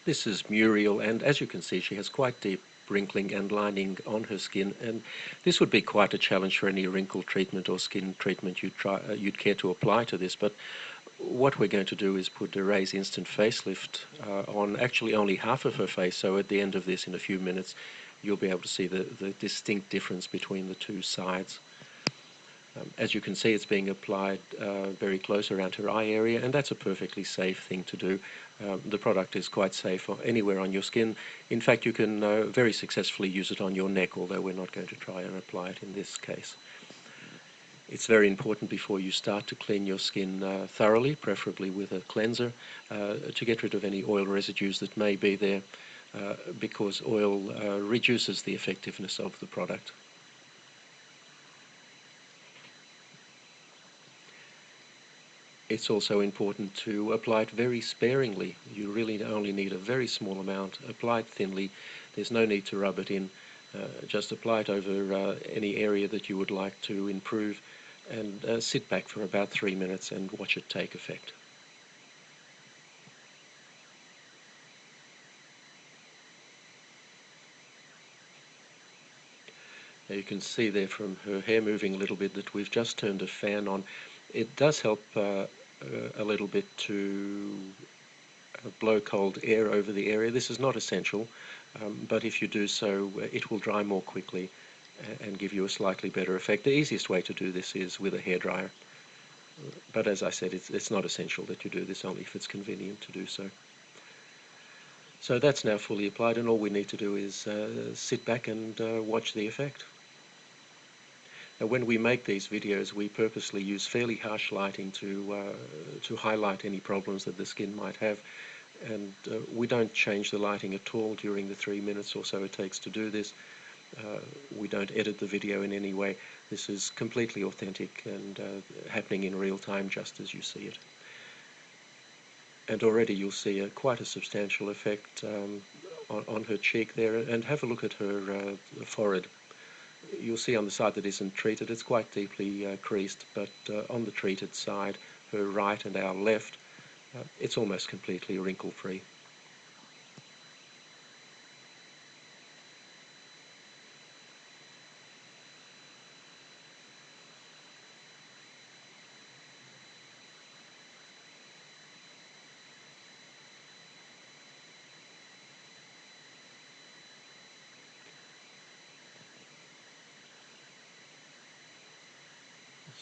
This is Muriel, and as you can see, she has quite deep wrinkling and lining on her skin, and this would be quite a challenge for any wrinkle treatment or skin treatment you'd care to apply to this. But what we're going to do is put a Raise Instant Facelift on actually only half of her face, so at the end of this, in a few minutes, you'll be able to see the distinct difference between the two sides. As you can see, it's being applied very close around her eye area, and that's a perfectly safe thing to do. The product is quite safe anywhere on your skin. In fact, you can very successfully use it on your neck, although we're not going to try and apply it in this case. It's very important before you start to clean your skin thoroughly, preferably with a cleanser, to get rid of any oil residues that may be there, because oil reduces the effectiveness of the product. It's also important to apply it very sparingly. You really only need a very small amount. Apply it thinly. There's no need to rub it in. Just apply it over any area that you would like to improve, and sit back for about 3 minutes and watch it take effect. Now you can see there from her hair moving a little bit that we've just turned a fan on. It does help a little bit to blow cold air over the area. This is not essential, but if you do so, it will dry more quickly and give you a slightly better effect. The easiest way to do this is with a hairdryer, but as I said, it's not essential that you do this, only if it's convenient to do so. So that's now fully applied, and all we need to do is sit back and watch the effect. Now, when we make these videos, we purposely use fairly harsh lighting to highlight any problems that the skin might have, and we don't change the lighting at all during the 3 minutes or so it takes to do this. We don't edit the video in any way. This is completely authentic and happening in real time just as you see it. And already you'll see quite a substantial effect on her cheek there, and have a look at her forehead. You'll see on the side that isn't treated, it's quite deeply creased, but on the treated side, her right and our left, it's almost completely wrinkle-free.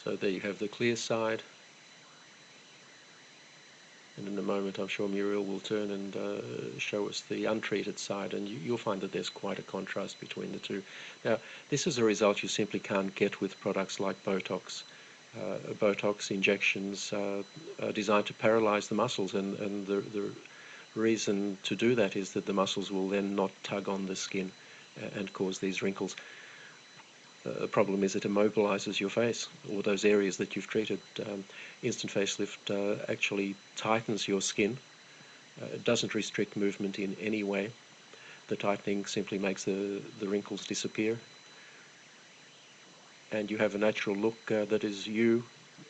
So there you have the clear side, and in a moment I'm sure Muriel will turn and show us the untreated side, and you'll find that there's quite a contrast between the two. Now, this is a result you simply can't get with products like BOTOX. BOTOX injections are designed to paralyze the muscles, and the reason to do that is that the muscles will then not tug on the skin and cause these wrinkles. The problem is it immobilizes your face, or those areas that you've treated. Instant Facelift actually tightens your skin. It doesn't restrict movement in any way. The tightening simply makes the wrinkles disappear, and you have a natural look that is you,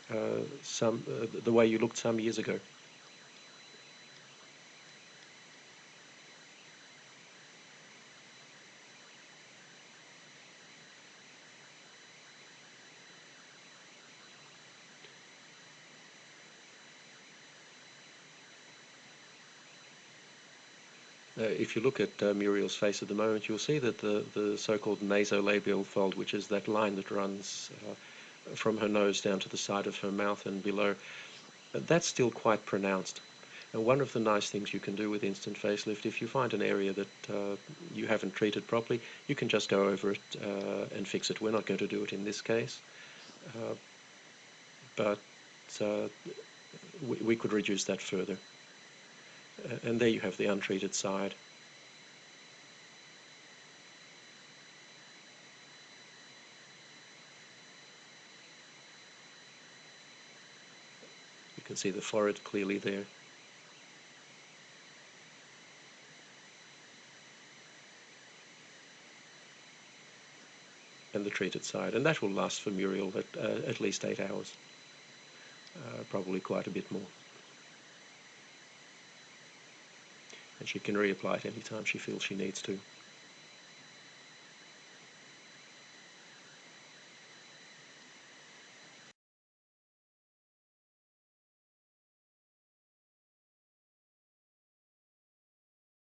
the way you looked some years ago. If you look at Muriel's face at the moment, you'll see that the so-called nasolabial fold, which is that line that runs from her nose down to the side of her mouth and below, that's still quite pronounced. And one of the nice things you can do with Instant Facelift, if you find an area that you haven't treated properly, you can just go over it and fix it. We're not going to do it in this case, but we could reduce that further. And there you have the untreated side. You can see the forehead clearly there. And the treated side. And that will last for Muriel at least 8 hours. Probably quite a bit more. she can reapply it anytime she feels she needs to.